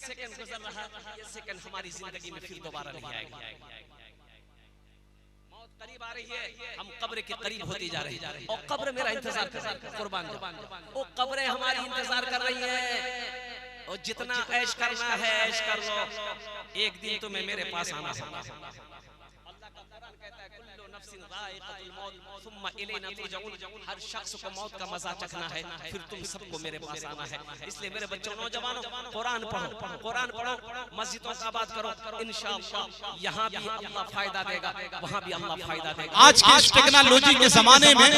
Second गुजर रहा, ये सेकंड हमारी जिंदगी में फिर दोबारा नहीं आएगा। मौत करीब आ रही है, हम कब्र के करीब होती जा रही है और कब्र मेरा इंतजार कर रही है। कुर्बान वो कब्रें हमारी इंतजार कर रही हैं और जितना ऐश करना है ऐश कर लो, एक दिन तुम्हें मेरे पास आना है। अल्लाह का कुरान कहता है कुल्लु नफ्सिन ज़ाइक़तुल मौत सुम्मा इलैना तुरजऊन, हर शख्स को मौत का मजा चखना है, फिर तुम सबको मेरे पास आना है। इसलिए मेरे बच्चों नौजवानों कुरान पढ़ो, कुरान पढ़ो, मस्जिदों का आबाद करो, इंशाअल्लाह यहाँ भी अल्लाह फायदा देगा, वहाँ भी अल्लाह फायदा देगा। आज के इस टेक्नोलॉजी के जमाने में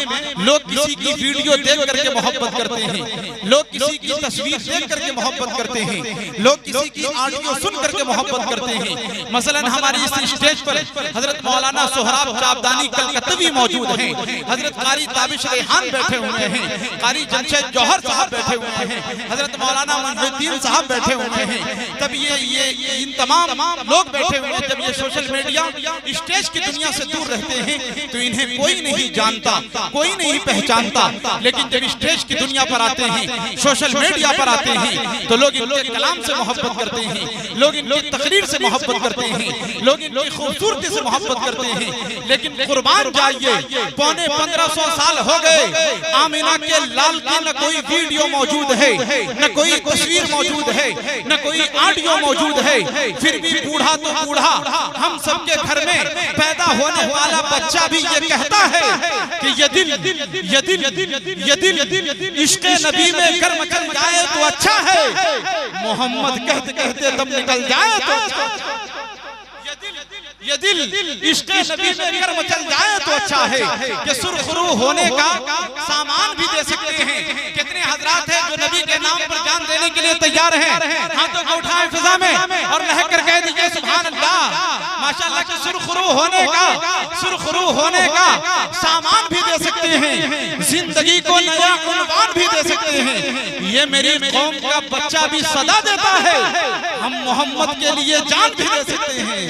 लोग किसी की वीडियो देख करके मोहब्बत करते हैं, लोग किसी की तस्वीर देख करके मोहब्बत करते हैं, लोग किसी की ऑडियो सुन करके मोहब्बत करते हैं। मसलन हमारी इस स्टेज पर हजरत मौलाना सोहराब चाबदानी कलकत्तवी मौजूद हैं, हजरत कारी ताबिश रेहान बैठे हुए हैं, कारी जमशेद जौहर साहब बैठे हुए हैं, हजरत मौलाना मुइनुद्दीन साहब बैठे हुए हैं। तब ये इन तमाम लोग बैठे हुए हैं। जब ये सोशल मीडिया स्टेज की दुनिया से दूर रहते हैं तो इन्हें कोई नहीं जानता, कोई नहीं पहचानता, लेकिन जब स्टेज की दुनिया पर आते हैं, सोशल मीडिया पर आते हैं, तो लोग इनके कलाम से मोहब्बत करते हैं, लोग इनकी तकरीर से मोहब्बत करते हैं, लोग इनकी खूबसूरती से मोहब्बत करते हैं। लेकिन कुर्बान जाइए, 1500 साल हो गए, आमिना के लाल की न कोई वीडियो मौजूद है, न कोई तस्वीर मौजूद है, न कोई ऑडियो मौजूद है। फिर भी बूढ़ा तो बूढ़ा, हम सबके घर में पैदा होने वाला बच्चा भी ये कहता है कि ये दिल इश्क़े नबी में गर्म चल जाए तो अच्छा है, मोहम्मद कहते कहते दम निकल जाए तो अच्छा। ये दिल इश्क़े नबी में गर्म चल जाए तो अच्छा है कि सुरखरू होने का सामान भी दे सकते हैं। कितने हजरात हैं जो नबी के नाम पर जान देने के लिए तैयार हैं? हाथों को उठाएं फिजा में और लहक कर कह दीजिए सुभान अल्लाह। माशाअल्लाह कि सुरखरू होने का सामान भी दे सकते हैं, जिंदगी को नया उन्वान भी दे सकते हैं। ये मेरी कौम का बच्चा भी सदा देता है, हम मोहम्मद के लिए जान भी दे सकते हैं।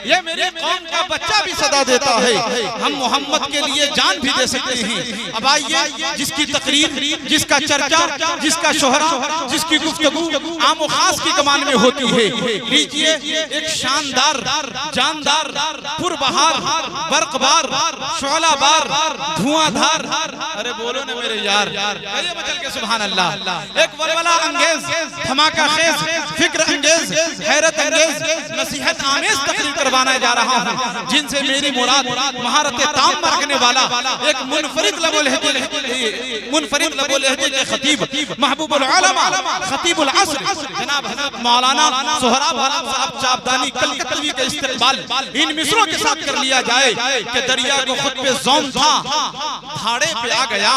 ये मेरे कौम का बच्चा भी सदा देता है, हम मोहम्मद के लिए जान भी दे सकते हैं। अब आइए, जिसकी तकरीर, जिसका चर्चा, जिसका शोहरा, जिसकी गुफ्तगू आम और खास की कमान में होती है, लीजिए एक शानदार, जानदार, पुरबहार, बरकबार, शोलाबार, धुआंधार, अरे बोलो ना मेरे यार, मचल के सुभान अल्लाह, एक वलवला अंगेज, धमाका खेज, फिक्र अंगेज, हैरत अंगेज, नसीहत आमेज तकरीर करवाना जा रहा हूं, जिनसे मेरी मुराद महारत ताम रखने वाला एक मुनफरिद लबो लहजे के खतीब, महबूबुल उलमा, खतीबुल असर, जनाब हजरत मौलाना सोहराब साहब चाबदानी कलकत्तवी के इस्तकबाल इन मिसरों के साथ कर लिया जाए कि दरिया को खुद पे ज़ौन था, धाड़े पे आ गया,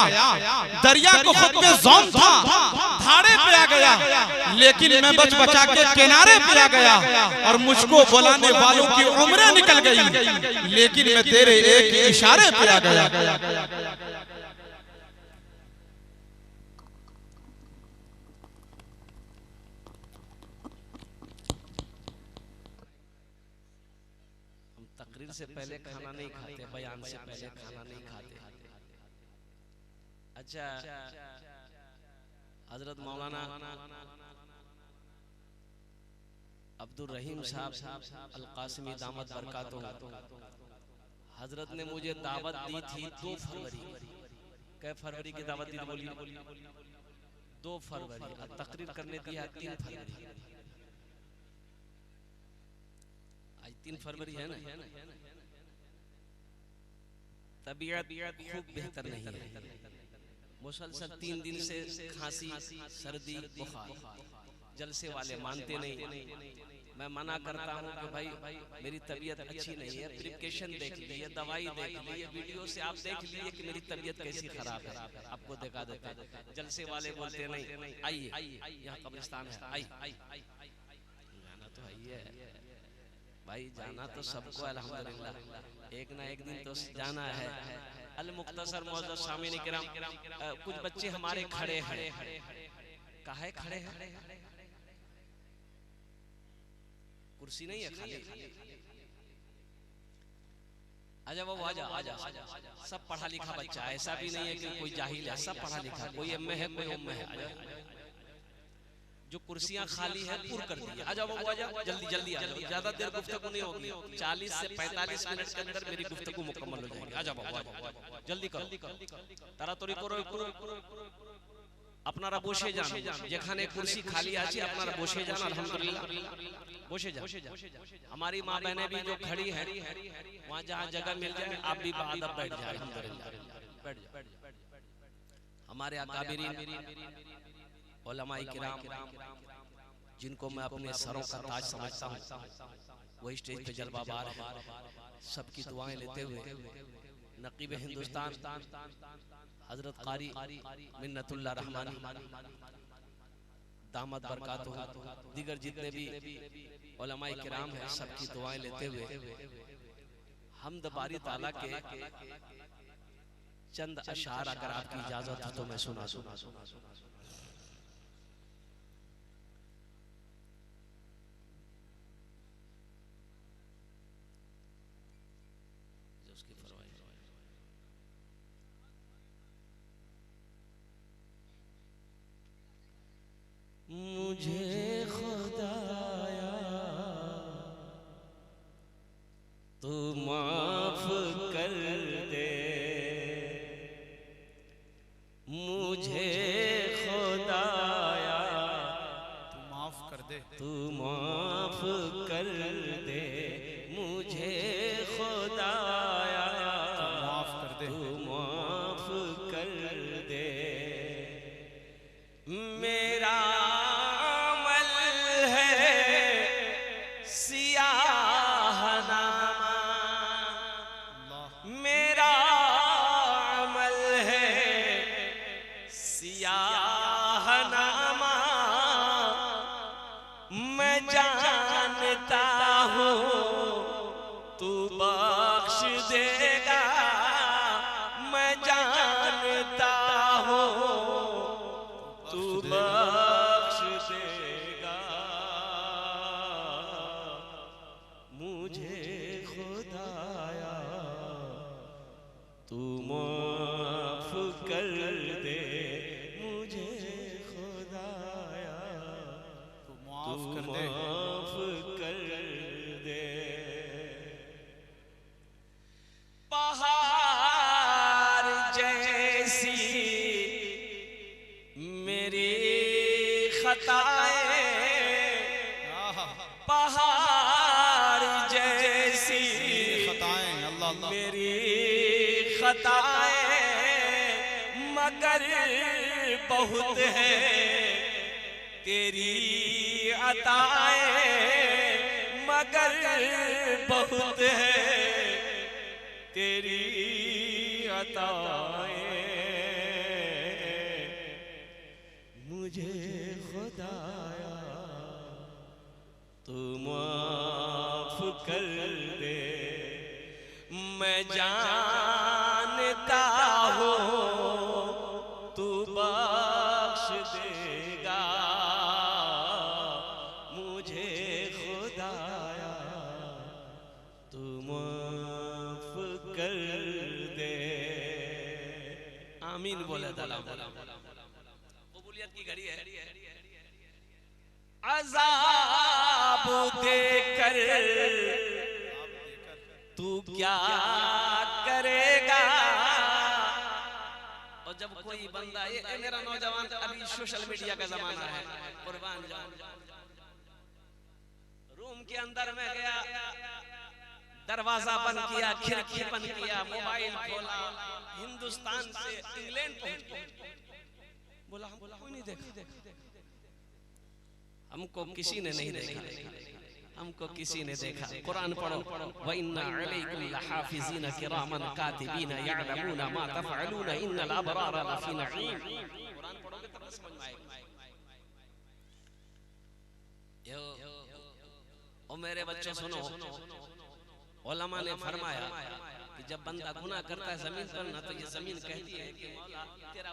दरिया को खुद पे ज़ौन था, धाड़े पे आ गया, लेकिन मैं बच बचा के किनारे पे आ गया और मुझको बुलाने वालों की उम्रें निकल गई, लेकिन मैं तेरे एक इशारे पे आ गया। हम तकरीर से पहले खाना नहीं खाते, बयान से पहले खाना नहीं खाते। अच्छा, हजरत मौलाना अब्दुल रहीम साहब अल कासिमी दामत बरकातुहू, हजरत ने मुझे दावत दी थी 2 फरवरी। कै फरवरी की दावत दी थी बोलिए? 2 फरवरी। और तकरीर करने दी है 3 फरवरी। आज 3 फरवरी है ना। तबीयत खूब बेहतर नहीं है, मुसलसल 3 दिन से खांसी, सर्दी, बुखार। जलसे वाले मानते नहीं, मैं मना करता हूँ कि भाई मेरी तबीयत अच्छी नहीं है, प्रिकॉशन देख लीजिए, दवाई देख लीजिए, वीडियो से आप देख लीजिए कि मेरी तबीयत कैसी खराब है, आपको दिखा देते हैं। जलसे वाले बोलते नहीं, आइए यहाँ कब्रिस्तान है, आइए जाना तो है भाई, जाना तो सबको अल्हम्दुलिल्लाह, एक ना एक दिन तो जाना है। अल मुख्तसर मौजूद सामीन किराम, कुछ बच्चे हमारे खड़े हैं, काहे खड़े हैं? कुर्सी नहीं है खाली। आजा बाबू, आजा आजा, सब पढ़ा लिखा बच्चा, ऐसा भी नहीं है कि कोई जाहिल है, सब पढ़ा लिखा, कोई एमए है, कोई उम्मे है। जो कुर्सियां खाली है पूर्ण कर दी। आ जाओ आ जाओ, जल्दी जल्दी आ जाओ, ज्यादा देर गुफ्तगू नहीं होगी, 40 से 45 मिनट के अंदर मेरी गुफ्तगू मुकम्मल हो जाएगी। आ जाओ जल्दी करो, ताड़ाताड़ी करो। আপনারা বসে যান, যেখানে কুরসি খালি আছে আপনারা বসে যান। আলহামদুলিল্লাহ বসে যান। हमारी माँ बहनें भी जो खड़ी हैं वहाँ जहाँ जगह मिल जाए आप भी बादब बैठ जाए। अल्हम्दुलिल्लाह बैठ जाए। हमारे अकाबिरीन उलमाए किराम जिनको मैं अपने सरों का ताज समझता हूँ, वही स्टेज पे जलवाबार है। सबकी दुआएं लेते हुए नकीब हिंदुस्तान हजरत कारी मिन्नतुल्लाह रहमानी दामद बरकातुहू, दीगर जितने भी उलमाए किराम हैं सबकी दुआएं लेते हुए हमद बारी ताला के चंद अशार अगर आपकी इजाजत हो तो मैं सुना। मुझे खुदाया तू माफ कर दे, मुझे खुदाया तू माफ कर दे, तू माफ कर दे, मुझे खुदाया तू माफ कर दे, तू माफ कर दे। मेरा पहाड़ जैसी मेरी खताएं मगर बहुत है तेरी अताएं, मगर बहुत है तेरी अताएं। मुझे खुदाया तू माफ कर दे, मैं जानता हूँ तू बख्श देगा। मुझे खुदाया तू माफ कर दे। आमीन बोले ताला। कबूलियत की घड़ी है। अज़ाब देकर तू क्या करेगा। और जब कोई बंदा ये मेरा नौजवान, अभी सोशल मीडिया का जमाना है, कुर्बान जाऊं, रूम के अंदर में गया, दरवाजा बंद किया, खिड़की बंद किया, मोबाइल खोला, हिंदुस्तान से इंग्लैंड पहुंच, बोला हमको कोई नहीं देखा, हमको किसी ने नहीं देखा, हमको किसी ने देखा। कुरान पढ़ो, व इन्ना अलैकुम लहाफिज़ीन किरामन कातिबीन यअलमून मा तफ़अलून इन्नल अबरार लफ़ी नईम। कुरान पढ़ोगे तब समझ में आएगा। ओ मेरे बच्चों सुनो, उलमा ने फरमाया कि जब बंदा गुनाह करता है जमीन पर ना, तो ये जमीन कहती है कि मौला तेरा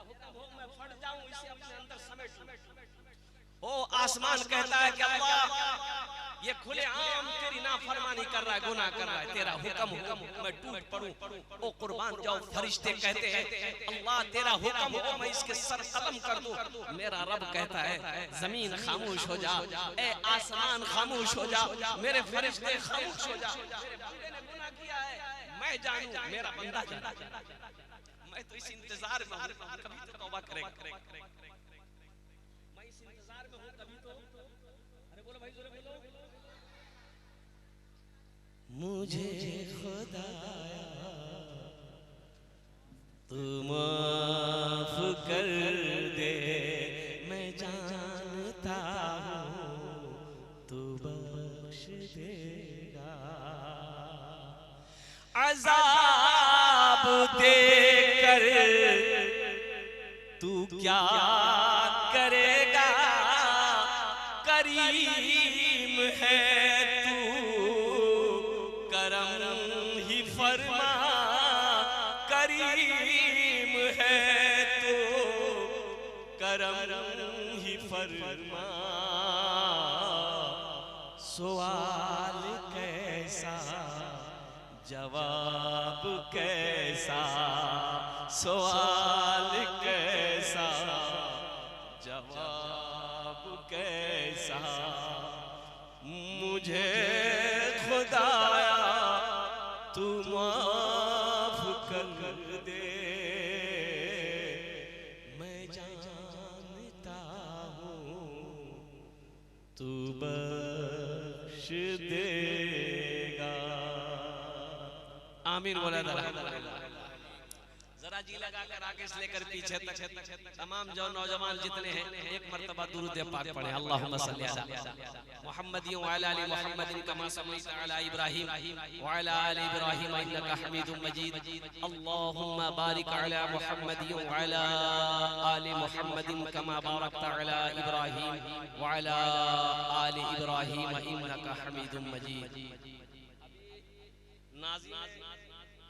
हुक्म हो मैं फट जाऊं, इसे अपने अंदर समेट लूं। ओ आसमान कहता है कि अल्लाह ये खुलेआम तेरी नाफरमानी कर रहा है, गुनाह कर रहा है, तेरा हुक्म हो मैं टूट पड़ूं, ओ कुर्बान जाओ। फरिश्ते कहते हैं अल्लाह तेरा हुक्म हो मैं इसके सर कलम कर दूं। मेरा रब कहता है जमीन खामोश हो जा, ए आसमान खामोश हो जा, मेरे फरिश्ते खामोश हो जा। मेरे बंदे ने गुनाह किया है, मैं जानूं, मेरा बंदा जाने। मैं तो इस इंतजार में हूं कभी तो तौबा करेगा। मैं इस इंतजार में हूं कभी तो। अरे बोलो भाई जोरे बोलो। मुझे खुदाया तू माफ कर दे, मैं जानता हूँ तू बख्श देगा। अज़ाब देकर तू क्या करेगा, करीम है तू करम ही फरमा, करीम है तू करम ही फरमा। सवाल कैसा जवाब कैसा, सवाल कैसा जवाब कैसा। मुझे खुदाया तू माफ कर दे, मैं जानता हूँ तू बख्श देगा। आमीन बोला जरा जी लगाकर आगे से लेकर पीछे तक तमाम जो नौजवान जितने हैं एक मर्तबा दुरूद पाक पढ़े। अल्लाहुम्मा सल्ली अला मुहम्मदिन व अला आलि मुहम्मदिन कमा सल्लैता अला इब्राहीम व अला आलि इब्राहीम इन्नका हमीदुम मजीद। अल्लाहुम्मा बारिक अला मुहम्मदिन व अला आलि मुहम्मदिन कमा बारकता अला इब्राहीम व अला आलि इब्राहीम इन्नका हमीदुम मजीद।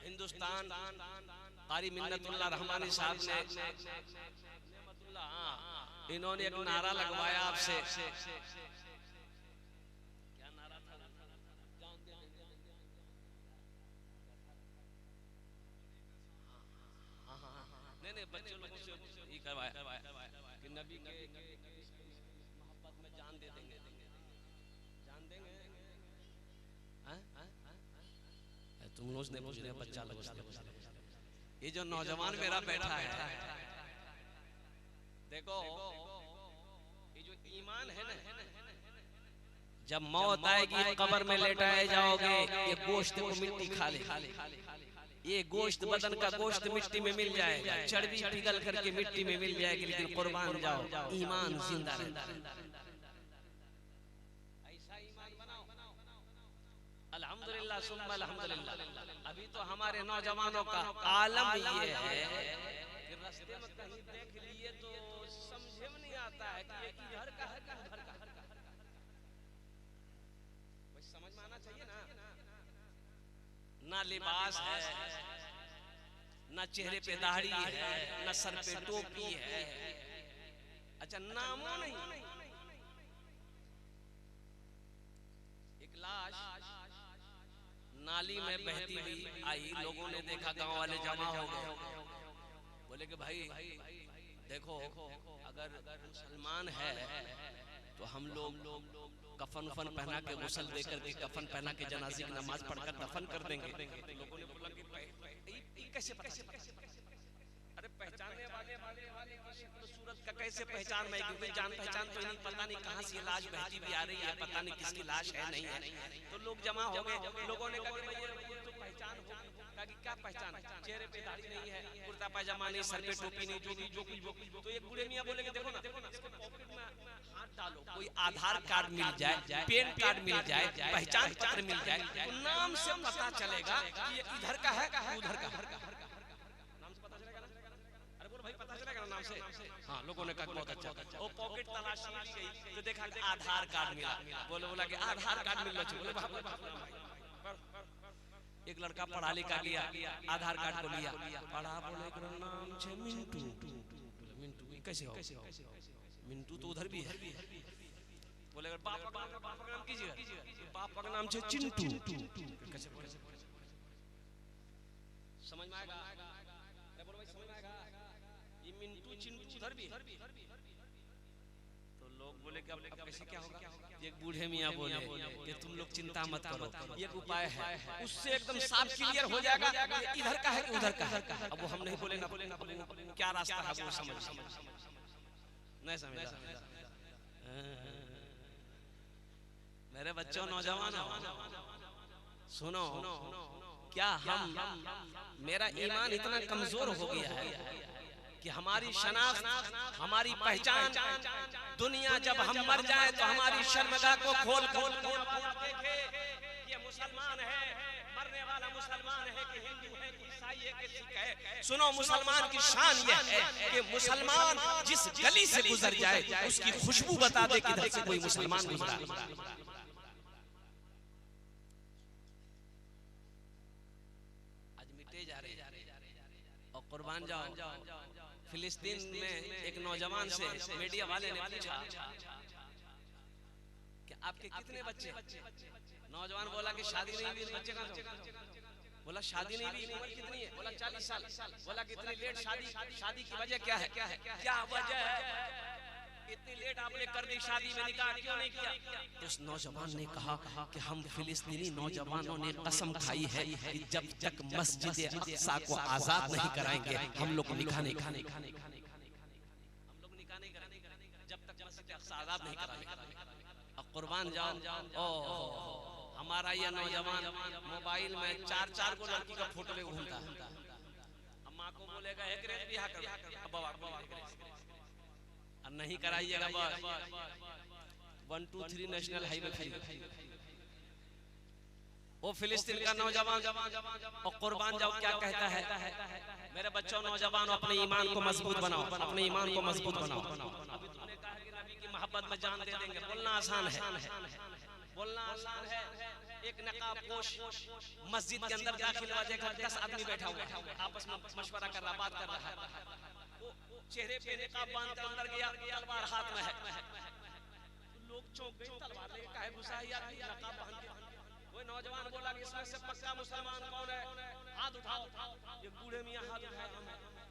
हिंदुस्तान कारी मिन्नतुल्लाह रहमानी साहब ने इन्होंने एक नारा लगवाया आपसे। क्या नारा था? नहीं बच्चों लोगों से ही करवाया कि नबी के मोहब्बत में जान दे देंगे, जान देंगे। तुम लोग ने पूछ लिया, बच्चा लोग ने पूछ लिया। ये जो नौजवान मेरा बैठा है देखो, ये जो ईमान है ना, जब मौत आएगी कब्र में लेटाए जाओगे, ये गोश्त को मिट्टी खा ले। ये गोश्त बदन का गोश्त मिट्टी में मिल जाएगा, चर्बी पिघल करके मिट्टी में मिल जाएगी, लेकिन कुर्बान जाओ ईमान जिंदा रहता है। ऐसा ईमान बनाओ। अल्हम्दुलिल्लाह सुम्मा अल्हम्दुलिल्लाह। अभी तो हमारे नौजवानों का आलम ये है कि रास्ते में कहीं देख लिए तो समझे में नहीं आता है कि ये इधर का है कि उधर का है। बस समझ में आना चाहिए ना लिबास है, ना चेहरे पे दाढ़ी है, ना सर पे टोपी है, अच्छा नामो नहीं। एक लाश नाली में बहती हुई आई, लोगों ने देखा, गांव वाले जमा हो गए, बोले कि भाई देखो अगर मुसलमान है तो हम लोग कफन उफन पहना के गुस्ल देकर के कफन पहना के जनाजे की नमाज पढ़कर दफन कर देंगे। लोगों ने बोला कि कैसे पता? अरे पहचानने वाले सूरत का कैसे पहचान में, क्योंकि जान पहचान तो नहीं, पता नहीं कहाँ से लाश बहती भी आ रही है, पता नहीं किसकी लाश है नहीं है। तो लोग जमा हो गए, लोगों ने कहा ये तो पहचान होगी। कहा कि क्या पहचान? चेहरे पे दाढ़ी नहीं है, कुर्ता पायजामा नहीं, सर पे टोपी नहीं, जो कुछ। तो एक बूढ़े मियां बोले कि देखो ना, पॉकेट में हाथ डालो, कोई आधार कार्ड मिल जाए, पैन कार्ड मिल जाए, पहचान पत्र मिल जाए, तो नाम से पता चलेगा कि ये इधर का है उधर का। भाई पता चलेगा ना नाम से? हाँ, लोगों ने कहा बहुत अच्छा। वो पॉकेट तलाशी ली गई तो देखा कि आधार कार्ड मिला। बोला कि आधार कार्ड मिलना चाहिए। बोले एक लड़का पढ़ा लिखा गया, आधार कार्ड को लिया, पढ़ा, बोले नाम है मिंटू। मिंटू कैसे हो? मिंटू तो उधर भी है। बोले बोले बाप का नाम कीजिएगा, बाप का नाम है चिंटू। समझ में आएगा? बोलो भाई समझ में आएगा? ये मिंटू चिंटू उधर भी। तो लोग बोले कि अब कैसे क्या होगा? एक बूढ़े मियाँ बोले कि तुम लोग चिंता मत करो, एक उपाय है, उससे एकदम साफ क्लियर हो जाएगा इधर का है कि उधर का है। अब वो हम नहीं बोलेंगे क्या रास्ता है, वो समझ नहीं समझ। मेरे बच्चों, नौजवानों, सुनो, क्या मेरा ईमान इतना कमजोर हो गया है कि हमारी शनाख्त, हमारी पहचान, दुनिया जब हम मर जाए तो हमारी शर्मगाह को खोल देखे ये मुसलमान है, मरने वाला मुसलमान है कि हिंदू है कि ईसाई है कि सिख है। सुनो, मुसलमान की शान यह है कि मुसलमान जिस गली से गुजर जाए उसकी खुशबू बता दे कि इधर से कोई मुसलमान गुजरा। और कुर्बान जाओ, फिलिस्तीन में एक नौजवान से मीडिया वाले ने पूछा कि आपके कितने बच्चे? नौजवान बोला कि शादी नहीं हुई, बच्चे कहां से? बोला शादी नहीं हुई, उम्र कितनी है? बोला 40 साल। बोला कितनी लेट शादी? शादी की वजह क्या है? क्या वजह है इतनी लेट आपने कर दी शादी में, निकाह क्यों नहीं किया? तो उस नौजवान ने कहा कि हम फिलिस्तीनी नौजवानों ने कसम खाई है कि जब तक मस्जिद अक्सा को आजाद नहीं कराएंगे हम लोग निकाह नहीं करेंगे, जब तक मस्जिद अक्सा आजाद नहीं कराएंगे। अब कुर्बान जाओ, ओ हमारा ये नौजवान मोबाइल में 4 को लड़की का फोटो ले घूमता है। अम्मा को बोलेगा एक रेत बियाह कर, अब नहीं कराइएगा, बस 1 2 3 नेशनल हाईवे फ्री। वो फिलिस्तीन का नौजवान और कुर्बान जाओ क्या कहता है? मेरे बच्चों, नौजवान अपने ईमान को मजबूत बनाओ, अपने ईमान को मजबूत बनाओ। अभी तुमने कहा कि नबी की मोहब्बत में जान दे देंगे, बोलना आसान है, बोलना आसान है। एक नकाब पोश मस्जिद के अंदर दाखिल हुआ, देखा 10 आदमी बैठा हुआ है, आपस में मशवरा कर रहा, बात कर रहा है। चेहरे पे नकाब बांध कर अंदर गया, तलवार हाथ में है। लोग चौंक गए, तलवार लेके काहे घुसा है यार, नकाब बांध के। वो नौजवान बोला कि इसमें से पक्का मुसलमान कौन है? हाथ उठाओ। ये बूढ़े मियां हाथ उठाया,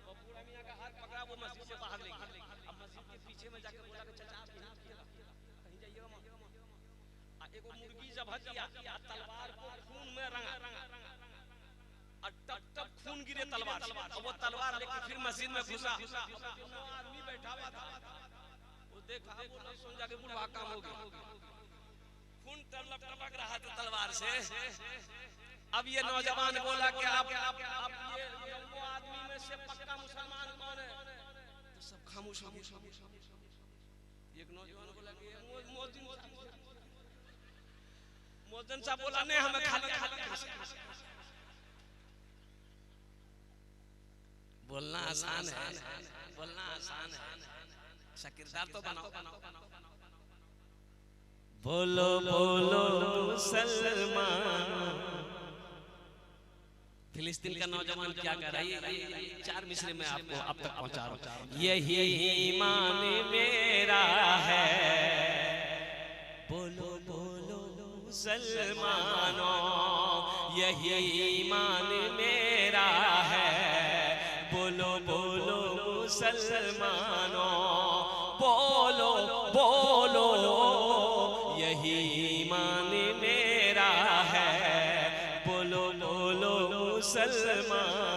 वो बूढ़े मियां का हाथ पकड़ा, वो मस्जिद से बाहर ले गया। अब मस्जिद के पीछे में जाकर बोला कि चाचा आप कहीं जाइएगा मत। एक मुर्गी जब हट गया, तलवार को खून में रंगा और टप टप खून गिरे तलवार, और वो तलवार लेकर फिर मस्जिद में घुसा। आदमी बैठा हुआ था, वो देखा, वो नहीं सुन, जाके बुढ़वा काम हो गया, खून टपक रहा था तलवार से। अब ये नौजवान बोला कि आप ये वो आदमी में से पक्का मुसलमान कौन है? तो सब खामोश। एक नौजवान बोला कि मोहद्दिन साहब बोला नहीं, हमें खाली बोलना आसान है, बोलना आसान है, शकीरदार तो बनाओ। बोलो बोलो मुसलमान। फिलिस्तीन का नौजवान क्या कर रहा है? 4 मिसरे में आपको अब तक पहुंचा रहा हूं। यही ईमान मेरा है, बोलो बोलो मुसलमानों, यही ईमान मेरा है, बोलो बोलो मुसलमानों, बोलो बोलो यही ईमान मेरा है, बोलो बोलो मुसलमानों।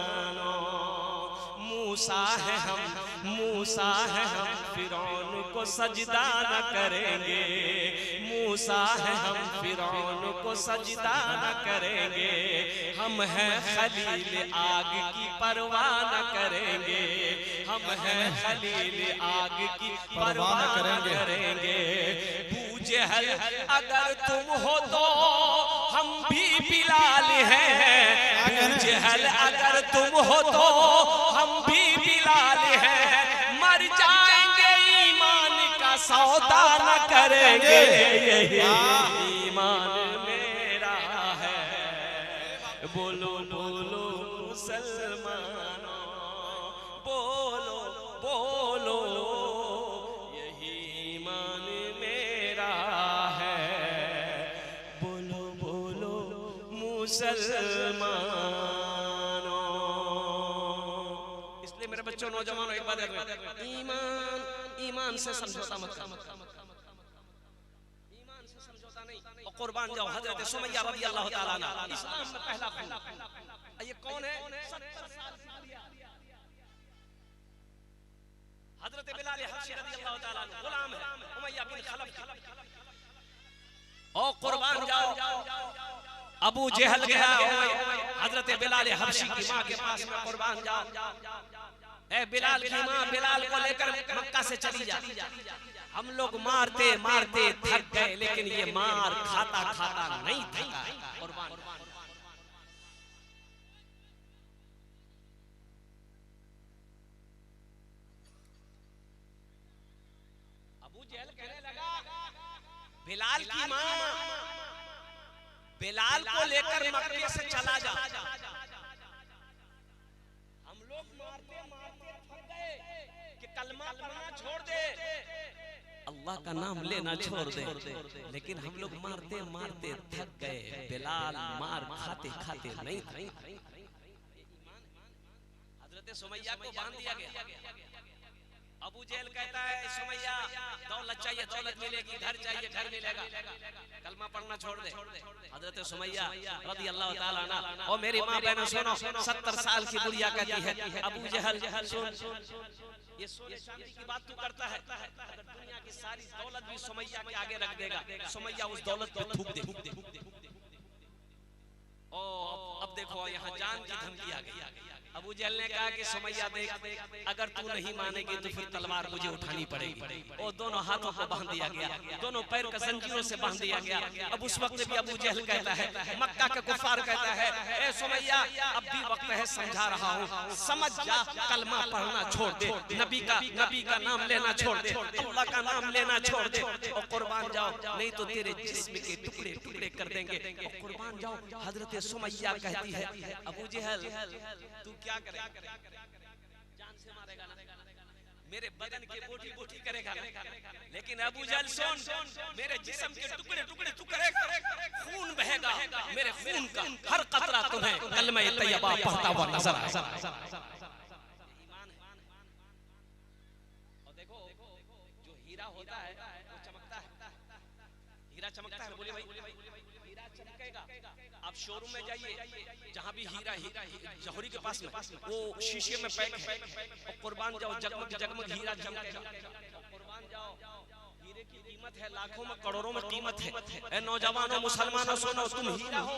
मूसा है हम फिरौन को सजदा न करेंगे, मूसा है हम फिरौन को सजदा न करेंगे, हम हैं खलील आग की परवाह न करेंगे, हम हैं खलील आग की परवाह न करेंगे। बूजहल अगर तुम हो तो हम भी बिलाल हैं, बूजहल अगर तुम हो तो हम भी बिलाल हैं, मर जाएंगे ईमान का सौदा न करेंगे, यही ईमान मेरा है, बोलो बोलो मुसलमानों, बोलो बोलो यही ईमान मेरा मुसलमानों। इसलिए मेरे बच्चों, नौजवानों, एक बात याद रखना, ईमान से समझौता मत करो, ईमान से समझौता नहीं। और कुर्बान जाओ हजरत सुमैया रज़ी अल्लाह ताला अन्हा, इस्लाम में पहला खून। ये कौन है? 70 साल की बुढ़िया हजरत बिलाल हबशी रज़ी अल्लाह ताला अन्हु, गुलाम है उमैया बिन खलफ। और कुर्बान जाओ, अबू जहल गया हजरत बिलाल हबशी की मां के पास में, कुर्बान जाओ। ए बिलाल की मां, बिलाल को लेकर मक्का से चली जा। हम लोग मारते मारते थक गए, लेकिन ये मार खाता खाता नहीं थका। कुर्बान अबू जहल कहने लगा, बिलाल की मां बिलाल को लेकर मक्के से चला जा। हम लोग मारते मारते थक गए कि कलमा पढ़ना छोड़ दे, अल्लाह का नाम लेना छोड़ दे, लेकिन हम लोग मारते मारते थक गए। बिलाल मार खाते खाते नहीं थे। हजरत सुमैया को बांध दिया गया। अबू जहल कहता है, सुमैया दौलत चाहिए, दौलत मिलेगी, घर चाहिए, घर मिलेगा, कलमा पढ़ना छोड़ दे। हजरत सुमैया रज़ी अल्लाह ताला अन्हा, और मेरी माँ बहनों सुनो, 70 साल की बुढ़िया कहती है, अबू जहल सुन, ये सोने चांदी की बात तू करता है, अगर दुनिया की सारी दौलत भी सुमैया के आगे रख देगा, सुमैया उस दौलत को थूक दे। ओ अब देखो, यहाँ जान की धमकी आ गई। अबू जहल ने कहा कि सुमैया देख, अगर तू नहीं मानेगी तो फिर तलवार मुझे उठानी पड़ेगी। और दोनों हाथों को बांध दिया गया, दोनों पैर को जंजीरों से बांध दिया गया। अब उस वक्त भी अबू जहल कहता है, मक्का के कुफार कहता है, ए सुमैया अब भी वक्त है, समझा रहा हूँ, समझ जा, कलमा पढ़ना छोड़ दे, नबी का नाम लेना छोड़ दे, अल्लाह का नाम लेना छोड़ दे, और कुर्बान जाओ, नहीं तो तेरे जिस्म के टुकड़े टुकड़े कर देंगे। और कुर्बान जाओ। हजरत सुमैया कहती है, अबू जहल तू क्या करे, जान से मारेगा ना, मेरे बदन के बोटी बोटी करेगा, लेकिन अबू जहल सुन, मेरे जिस्म के टुकड़े टुकड़े तू करेगा, खून बहेगा, मेरे खून का हर कतरा तुम्हें कलमा तैयबा पढ़ता हुआ नजर आएगा। ईमान है। और देखो, जो हीरा होता है वो चमकता है, हीरा चमकता है, बोलिए भाई, हीरा चमकेगा। आप शोरूम में जाइए, जहाँ भी हीरा जौहरी के पास में, वो शीशे में पैक है, और कुर्बान जाओ, जगमग जगमग हीरा चमकेगा। कुर्बान जाओ, हीरे की कीमत है लाखों में, करोड़ों में कीमत है। ए नौजवानों, मुसलमानों सुनो, तुम हीरा हो,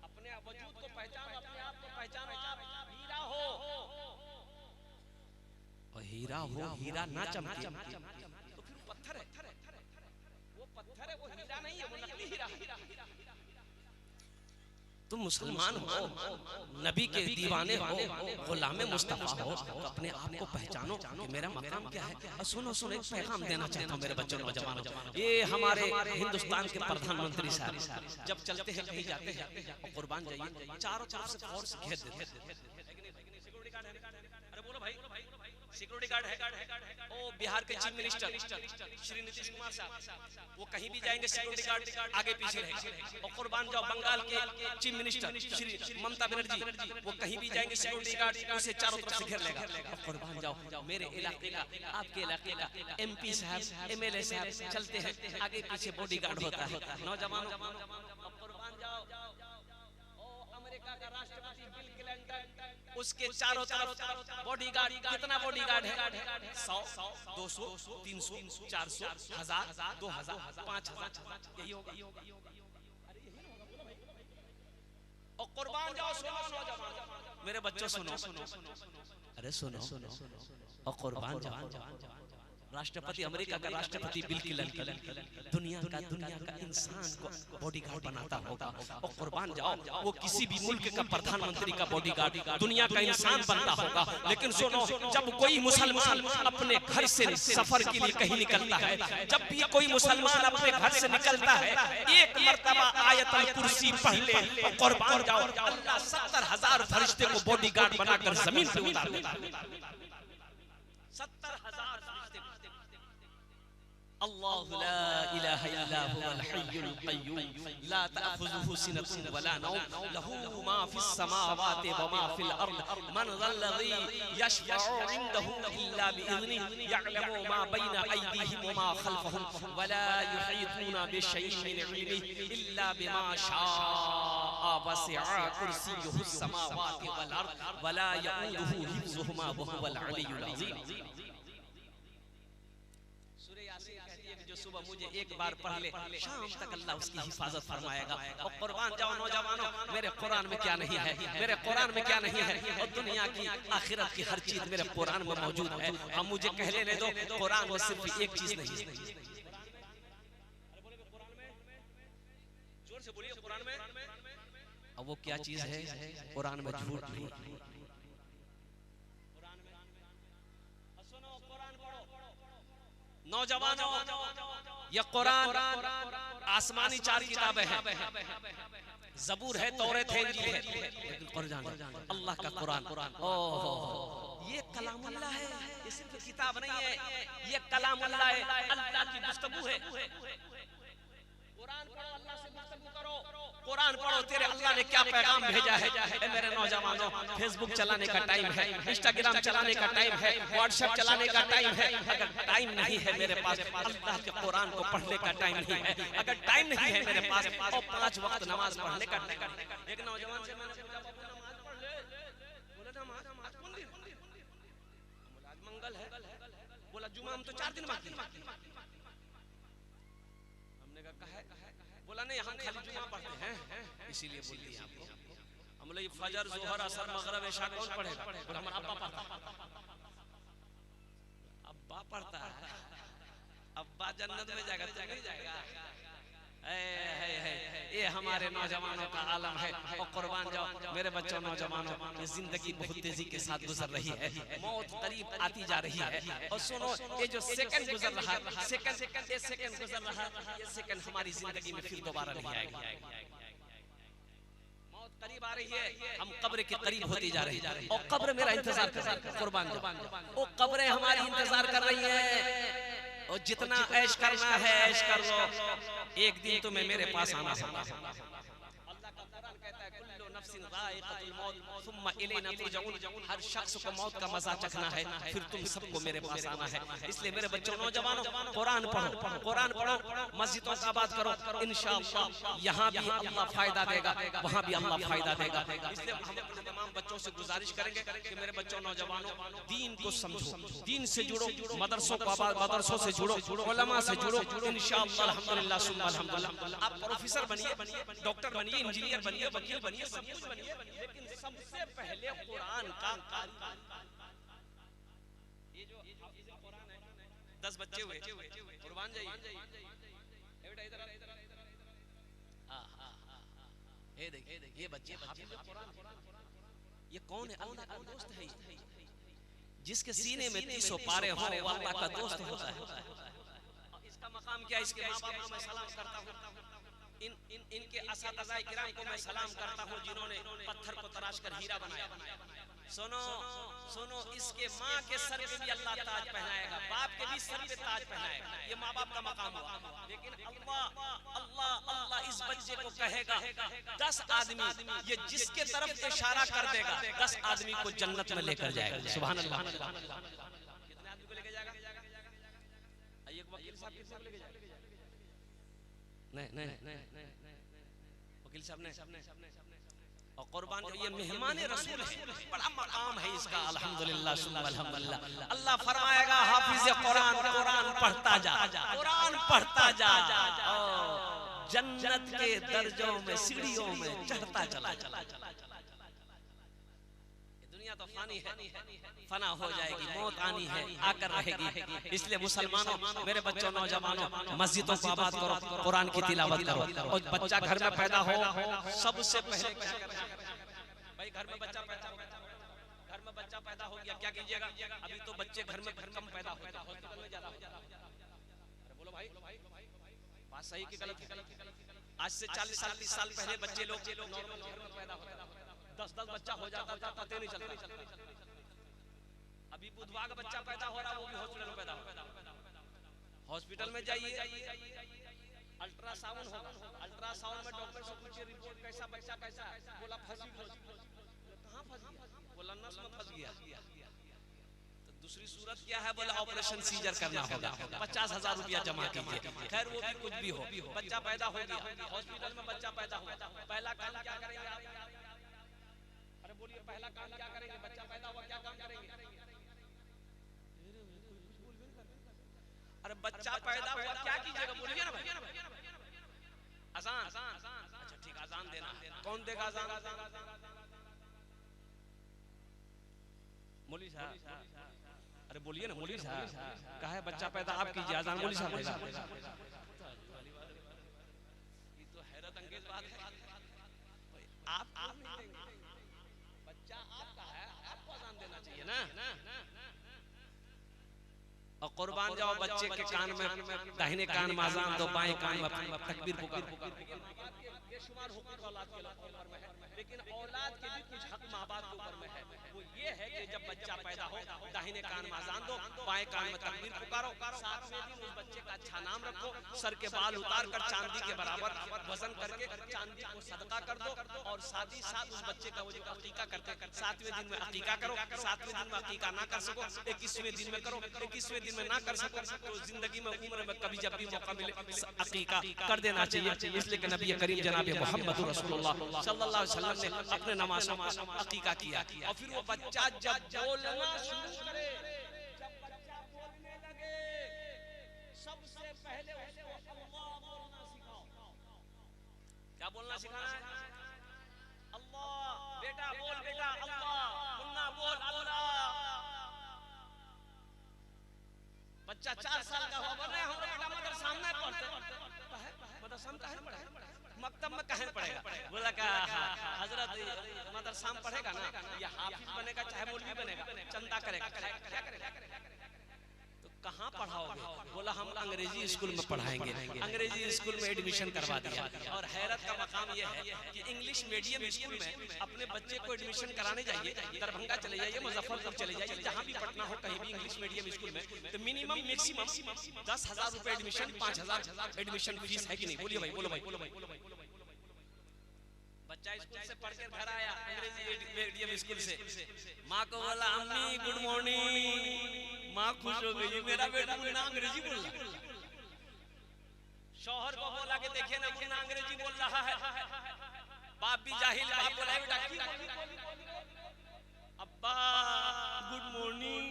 अपने वजूद को पहचानो, अपने आप को पहचानो, आप हीरा हो। और हीरा हो, हीरा ना चमके तो फिर पत्थर है, वो पत्थर है, वो हीरा नहीं है, वो नकली हीरा है। तुम मुसलमान हो, नबी के दीवाने हो, गुलामे मुस्तफा हो, तो अपने आप को पहचानो कि मेरा मकाम क्या है। और सुनो सुनो, एक पैगाम देना चाहता हूँ मेरे बच्चों नौजवानों। ये हमारे हिंदुस्तान के प्रधानमंत्री साहब जब चलते हैं, कहीं जाते हैं, और कुर्बान जाइए, चारों तरफ से फोर्स घेर देते हैं। अरे बोलो भाई, सिक्योरिटी गार्ड है। ओ बिहार के चीफ मिनिस्टर श्री नीतीश कुमार साहब, वो कहीं भी जाएंगे, सिक्योरिटी गार्ड आगे पीछे रहेंगे। और कुर्बान जाओ, बंगाल के चीफ मिनिस्टर श्री ममता बनर्जी, वो कहीं भी जाएंगे, सिक्योरिटी गार्ड उसे चारों तरफ से घेर लेगा। और कुर्बान जाओ, मेरे इलाके का, आपके इलाके का MP साहब, MLA साहब चलते हैं, आगे पीछे बॉडीगार्ड होता है। नौजवानों, कुर्बान जाओ, अमेरिका का राष्ट्रपति बिल क्लिंटन, उसके चारों तरफ बॉडीगार्ड, कितना बॉडीगार्ड है? 100, 200, 300, 400, 1000, 2000, 5000, यही होगा। और कुर्बान जाओ, सुनो नौजवान, मेरे बच्चों सुनो, अरे सुनो, और कुर्बान जाओ, राष्ट्रपति, अमेरिका का राष्ट्रपति बिल क्लिंटन दुनिया का इंसान को बॉडीगार्ड बनाता होगा। और कुर्बान जाओ, वो किसी भी मुल्क का प्रधानमंत्री का बॉडीगार्ड दुनिया का इंसान बनता होगा। लेकिन सुनो, जब कोई मुसलमान अपने घर से सफर के लिए कहीं निकलता है, जब भी कोई मुसलमान अपने घर से निकलता है, एक मर्तबा आयतुल कुर्सी पढ़ ले, कुर्बान जाओ, अल्लाह 70,000 फरिश्ते को बॉडीगार्ड बनाकर जमीन पे उतार देता है। 70,000 फरिश्ते। अल्लाहु ला इलाहा इल्ला हुवल हय्युल क़य्यूम ला तअख़ुज़ुहु सिनतुन वला नौम लहू मा फिस समावाति व मा फिल अर्द मन ज़ल्लज़ी यशफ़अु इंदहु इल्ला बिइज़्निहि यअलमु मा बैना अयदीहिम व मा ख़ल्फ़हुम वला युहीतूना बिशैइन मिन इल्मिहि इल्ला बिमा शाअ वसिअ कुर्सियुहुस समावाति वल अर्द वला यऊदुहु हिफ्ज़ुहुमा व हुवल अलियुल अज़ीम। जो सुबह मुझे एक बार पढ़ ले शाम तक अल्लाह उसकी हिफाजत फरमाएगा। और कुर्बान जाओ नौजवानों, मेरे कुरान में क्या नहीं है, मेरे कुरान में क्या नहीं है, और दुनिया की आखिरत की हर चीज मेरे कुरान में मौजूद है। अब मुझे कह लेने दो, कुरान वो सिर्फ एक चीज नहीं है। जोर से बोलिए, कुरान में अब वो क्या चीज है? कुरान में झूठ नहीं। नौजवानों, ये कुरान आसमानी 4 किताबें हैं। ज़बूर है, तौरात है, इंजील है, लेकिन कुरान अल्लाह का कुरान। ओह, ये कलामुल्लाह है, ये सिर्फ किताब नहीं है, ये कलामुल्लाह है, अल्लाह की गुफ्तगू है। कुरान पढ़ो, अल्लाह से गुफ्तगू करो। कुरान पढ़ो, तेरे अल्लाह ने क्या पैगाम भेजा है। ए मेरे नौजवानों, फेसबुक चलाने का टाइम है, इंस्टाग्राम चलाने का टाइम है, व्हाट्सएप चलाने का टाइम है। अगर टाइम नहीं है मेरे पास, अल्लाह के कुरान को पढ़ने का टाइम नहीं है। अगर टाइम नहीं है मेरे पास, और 5 वक्त नमाज पढ़ने का टाइम। एक नौजवान से मैंने पूछा, नमाज पढ़ ले, बोला नमाज कौन दिन? बोला आज मंगल है। बोला जुमा हम तो 4 दिन बाकी। हमने कहा है, बोला नहीं हम खाली जुमा पढ़ते हैं, इसीलिए बोल दिया आपको। हम बोले फजर, जोहर, असर, मगरिब, इशा कौन पढ़ेगा? बोला हमारा अब्बा पढ़ता है। अब्बा पढ़ता है, अब्बा जन्नत में जाएगा, तो नहीं जाएगा। ये हमारे नौजवानों का आलम है। और कुर्बान जाओ मेरे बच्चों, नौजवानों, ये जिंदगी बहुत तेजी के साथ गुजर रही है, मौत करीब आती जा रही है। और सुनो, ये जो सेकंड गुजर रहा है, सेकंड गुजर रहा है, ये सेकंड हमारी जिंदगी में फिर दोबारा नहीं आएगा। मौत करीब आ रही है, हम कब्र के करीब होती जा रही है, और कब्र मेरा इंतजार कर रही है। कुर्बान जाओ, वो कब्रें हमारी इंतजार कर रही है। और जितना ऐश करना है ऐश कर लो, एक दिन तुम्हें मेरे पास आना होगा। अल्लाह का कुरान कहता है कुल्लु नफ्सिन ज़ाइक़तुल मौत सुम्मा इलैना तुरजऊन। हर शख्स को मौत का मजा चखना है, फिर तुम सबको मेरे पास आना है। इसलिए मेरे बच्चों, नौजवानों, कुरान पढ़ो, कुरान पढ़ो, मस्जिदों का आबाद करो। इंशाअल्लाह यहाँ भी अल्लाह फायदा देगा, वहाँ भी अल्लाह फायदा देगा। इसलिए हम अपने तमाम बच्चों से गुजारिश करेंगे कि मेरे बच्चों, नौजवानों, दीन को समझो, दीन से जुड़ो, मदरसों को आबाद, मदरसों से जुड़ो, उलमा से जुड़ो। इंशाअल्लाह अल्हम्दुलिल्लाह सुम्मा अल्हम्दुलिल्लाह आप प्रोफेसर बनिए, डॉक्टर बनिए, इंजीनियर बनिए, वकील बनिए, सब कुछ बनिए, लेकिन सबसे पहले कुरान का। ये जो कुरान है, 10 बच्चे हुए, कुर्बान जाइए, ये देखिए, ये बच्चे हाफिज़ कुरान। ये कौन है? अल्लाह का दोस्त है। जिसके सीने में 300 पारे हो, वो अल्लाह का दोस्त होता है। इसका मकाम क्या है? इसके माँ बाप को मैं सलाम करता हूँ, इनके असातिज़ा किराम को मैं सलाम करता हूँ, जिन्होंने पत्थर को तराश कर हीरा बनाया। सुनो सुनो, इसके माँ के सर पे भी अल्लाह ताज पहनाएगा, बाप के भी सर पे ताज पहनाएगा। ये माँ बाप का मकाम हुआ। लेकिन अल्लाह अल्लाह अल्लाह इस बच्चे को कहेगा, 10 आदमी, ये जिसके तरफ इशारा कर देगा, 10 आदमी को जन्नत में लेकर जाएगा। सुभान अल्लाह। कितने आदमी को लेकर जाएगा? एक वकील साहब कितने को लेकर जाएगा? नहीं, वकील साहब ने। और कुर्बान जो ये मेहमान रसूल है, बड़ा मकाम है इसका। अल्हम्दुलिल्लाह सुम्मा अल्हम्दुलिल्लाह। अल्लाह फरमाएगा हाफिज़ कुरान, कुरान पढ़ता जा, कुरान पढ़ता जा, जन्नत के दर्जों में, सीढ़ियों में चढ़ता चला। दुनिया तो फानी है, फना हो जाएगी, मौत आनी है, आकर रहेगी। इसलिए मुसलमानों, मेरे बच्चों, नौजवानों, मस्जिदों को आबाद करो, कुरान की तिलावत करो। और बच्चा घर में पैदा हो, सबसे पहले भाई घर में बच्चा पैदा हो, घर में बच्चा पैदा हो गया, क्या कीजिएगा? अभी तो बच्चे घर में कम पैदा होते हैं, हॉस्पिटल में ज्यादा होते हैं। बोलो भाई, बात सही कि गलत? आज से 40 साल 30 साल पहले बच्चे लोग नॉर्मल घर में पैदा होते थे, 10 बच्चा हो जाता था, पता नहीं चलता। अभी बुधवार का बच्चा पैदा हो रहा है, वो भी हॉस्पिटल में पैदा हो रहा है। हॉस्पिटल में जाइए, अल्ट्रासाउंड होगा, अल्ट्रासाउंड में डॉक्टर से पूछिए रिपोर्ट कैसा बच्चा कैसा है, बोला फंसी, कहाँ फंस गया, बोला नस में फंस गया। तो दूसरी सूरत क्या है, बोला ऑपरेशन सीजर करना होगा, 50,000 रुपया जमा कीजिए। खैर वो भी कुछ भी हो, बच्चा पैदा हो गया, हॉस्पिटल में बच्चा पैदा हुआ, पहला काम क्या करेंगे आप? अरे बोलिए पहला काम क्या करेंगे? बच्चा पैदा हुआ क्या काम करेंगे? अरे बच्चा पैदा हुआ क्या कीजिएगा, बोलिए ना भाई। अजान, अच्छा ठीक, अजान देना, कौन देगा अजान? मौलवी साहब, अरे बोलिए ना मौलवी साहब, कहा है बच्चा पैदा आप कीजिए, अजान मौलवी साहब देगा। ये तो हैरत अंगेज बात है, आप बच्चा आपका है, आपको अजान देना चाहिए ना। और कुर्बान जाओ बच्चे के कान में, दाहिने कान में अजान दो, बाएं कान में तकबीर पुकार। ये शुमार हुकूक औलाद के ऊपर में है, लेकिन औलाद के भी कुछ हक माँ बाप के ऊपर में है। वो ये है कि जब बच्चा पैदा हो, दाहिने कान में अजान दो, बाएं कान में तकबीर पुकारो, 7वें दिन उस बच्चे का अच्छा नाम रखो, सर के बाल उतार कर चांदी के बराबर वजन करके चांदी को सदका कर दो, और साथ ही साथ उस बच्चे का वो जो अकीका करते हैं 7वें दिन में अकीका करो। 7वें दिन में अकीका ना कर सको 21वें दिन में करो, 21वें दिन में ना कर सको तो जिंदगी में उम्र में कभी जब भी मौका मिले अकीका कर देना चाहिए। इसलिए कि नबी करीम जनाब मोहम्मद रसूलुल्लाह सल्लल्लाहु अलैहि वसल्लम ने अपने नमाज़ों में अकीका किया। और फिर वो बच्चा जब बोलना शुरू करे, जब बच्चा बोलने लगे, सबसे पहले उसको अल्लाह बोलना सिखाओ। क्या बोलना सिखाना है? अल्लाह। बेटा बोल, बेटा अल्लाह, मुन्ना बोल अल्लाह। बच्चा 4 साल का हुआ, बोल रहे हम बेटा मदरसा में पढ़ते, मदरसा में कहाँ पढ़े, मकतब में कहाँ पढ़ेगा? बोला का हजरत मदरसा में पढ़ेगा ना, या हाफिज बनेगा चाहे मौलवी बनेगा, चंदा करेगा, क्या करेगा? तो कहाँ पढ़ाओगे? बोला हम अंग्रेजी स्कूल में पढ़ाएंगे। अंग्रेजी स्कूल में एडमिशन करवा दिया। और हैरत का मकाम यह है कि इंग्लिश मीडियम स्कूल में अपने बच्चे को एडमिशन कराने जाइए, दरभंगा चले जाइए, मुजफ्फरपुर चले जाइए, जहाँ भी पटना हो कहीं भी इंग्लिश मीडियम स्कूल में, तो मिनिमम मैक्सिमम 10,000 रुपए एडमिशन, 5,000 एडमिशन फीस है कि नहीं? बोलिए भाई, बोलो भाई। बच्चा स्कूल से पढ़ के घर आया, अंग्रेजी मीडियम स्कूल से, माँ को बोला अम्मी गुड मॉर्निंग। माँ खुश हो गई, मेरा बेटा मुन्ना अंग्रेजी बोल रहा है। शौहर को बोला कि देखिए ना मुन्ना अंग्रेजी बोल रहा है। बाप भी जाहिल, बाप बोला बेटा की अब्बा गुड मॉर्निंग,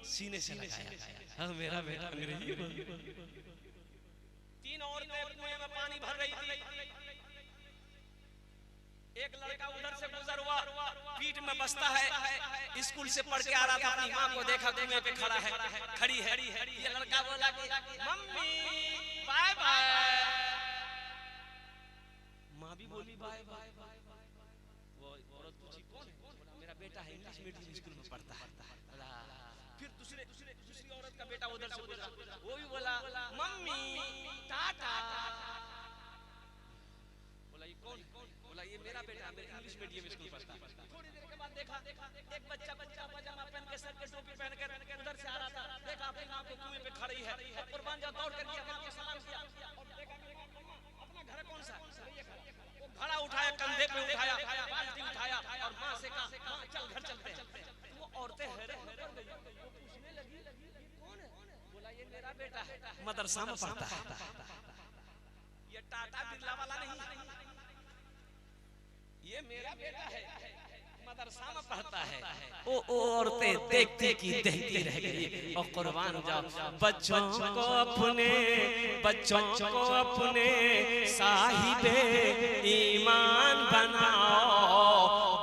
सीने से लगाया, हाँ मेरा बेटा अंग्रेजी बोल। 3 औरतें कुएं में पानी भर रही थी। एक लड़का उधर से गुजर हुआ, पीठ में बसता है, स्कूल से पढ़ के आ रहा था, अपनी माँ को देखा कुएं पे खड़ी है। ये लड़का बोला कि मम्मी बाय बाय। माँ भी बोली बाय बाय। वो औरत पूछी कौन है? मेरा बेटा है, इंग्लिश मीडियम स्कूल में पढ़ता है। फिर दूसरी औरत का बेटा उधर से गुजरा, वो भी बोला मम्मी टाटा। बोला ये कौन? बोला ये मेरा बेटा, मेरे इंग्लिश मीडियम स्कूल पढ़ता है। थोड़ी देर के बाद देखा एक बच्चा पजामा पहन के, सर पे टोपी पहन कर उधर से आ रहा था। देखा अपनी माँ को कुएं पे खड़ी है, और कुर्बान जाओ दौड़ कर दिया, माँ को सलाम किया, और देखा अपना घर कौन सा? वो घड़ा उठाया, कंधे पे उठाया, बाल्टी उठाया, और माँ से कहा माँ चल घर चलते हैं। वो औरतें हैरान हो गई, वो पूछने लगी कौन है? बोला ये मेरा बेटा है, मदरसा में पढ़ता है। ये टाटा बिरला वाला नहीं, ये मेरा बेटा है, मदरसा में पढ़ता है। ओ औरतें देखती की देखती रह गई। और कुर्बान जाओ, बच्चों को अपने साहिबे ईमान बनाओ,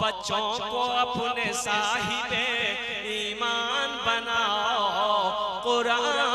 बच्चों को अपने साहिबे ईमान बनाओ। कुरान